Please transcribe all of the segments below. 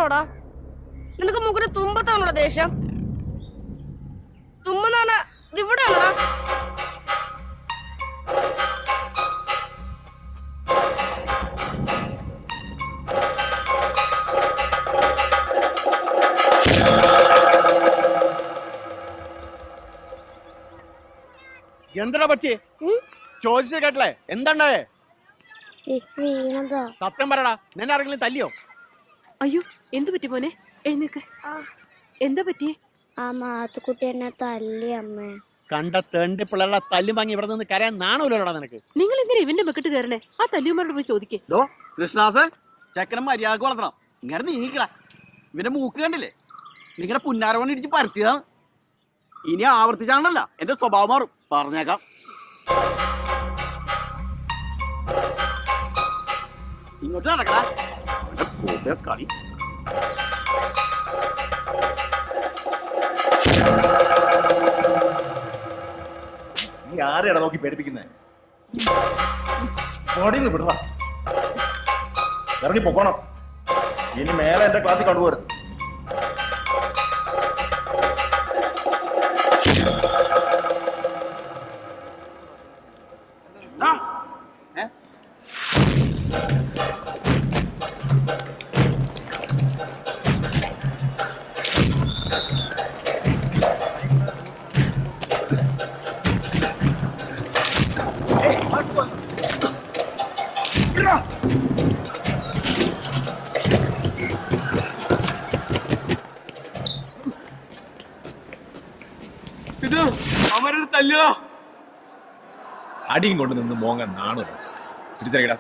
ദേഷ്യമാണോടാ? നിനക്ക് മുഖത്ത് തുമ്പത്താണോടാ ദേഷ്യം? തുമ്മെന്നാണ് ഇവിടെയാണോടാ? എന്താ പറ്റിയേ? ചോദിച്ചു കേട്ടല്ലേ? എന്താണ്ടായേ? സത്യം പറയടാ, നിന്നെ ആരെങ്കിലും തല്ലിയോ? അയ്യോ, എന്ത് പറ്റി മോനെ? എഴുന്നേക്ക്. എന്താ പറ്റിയേ? ആ മാത്തുക്കുട്ടി എന്നെ തല്ലി അമ്മേ. കണ്ട തേണ്ടി പിള്ളേരുടെ തല്ലി വാങ്ങി ഇവിടെ നിന്ന് കരയാൻ നാണൂലോടാ നിനക്ക്. നിങ്ങൾ എന്തിനാ ഇവന്റെ മെക്കിട്ട് കയറണേ? ആ തല്ലിയമ്മയോട് പോയി ചോദിക്കേ. കൃഷ്ണാസ്, ചെക്കനെ മര്യാദ വളർത്തണം. ഇങ്ങനെ നീങ്ങിക്കട. ഇവന്റെ മൂക്ക് കണ്ടില്ലേ? നിങ്ങളുടെ പുന്നാര കൊണ്ട് ഇടിച്ച് പരത്തിയതാണ്. ഇനി ആവർത്തിച്ചാണല്ല എന്റെ സ്വഭാവം മാറും, പറഞ്ഞേക്കാം. ഇങ്ങോട്ട് നടക്കടാ. കളി നീ ആരെയാ നോക്കി പേടിപ്പിക്കുന്നേ? ഓടിന്ന് വിടണം, ഇറങ്ങി പൊക്കോണം. ഇനി മേലെ എന്റെ ക്ലാസ്സിൽ കണ്ടുപോരുത്. അടിയും കൊണ്ട് നിന്ന് മോങ്ങാൻ നാണോ? തിരിച്ചറിയടാ.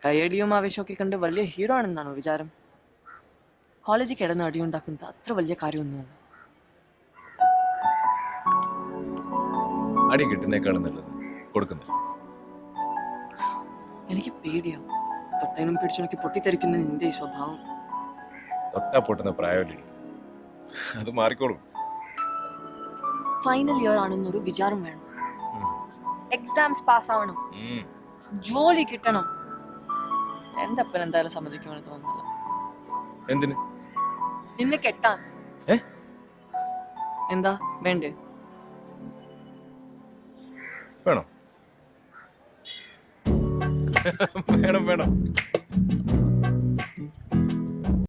കയ്യടിയും ആവേശമൊക്കെ കണ്ട് വലിയ ഹീറോ ആണെന്നാണോ വിചാരം? കോളേജിൽ കിടന്ന് അടിയുണ്ടാക്കുന്നത് അത്ര വലിയ കാര്യമൊന്നുമല്ല. അടി കിട്ടുന്നേക്കാളും നല്ലത് കൊടുക്കുന്നില്ല. എനിക്ക് പേടിയാവും. തൊട്ടനും പിടിച്ചുണക്കി പൊട്ടിത്തെറിക്കുന്ന നിന്റെ ഈ സ്വഭാവം. തൊട്ടാ പൊട്ടുന്ന പ്രായമല്ലേ, അത് മാറിക്കോളും. ഫൈനൽ ഇയർ ആണെന്നൊരു വിചാരം വേണം. എക്സാംസ് പാസ്സാവണം, ജോലി കിട്ടണം. എന്റെ അപ്പൻ എന്തായാലും സമ്മതിക്കുമെന്ന് തോന്നുന്നില്ല. എന്തിന്? നിന്നെ കെട്ടാൻ. എന്താ വേണ്ടേ? വേണം വേണം വേണം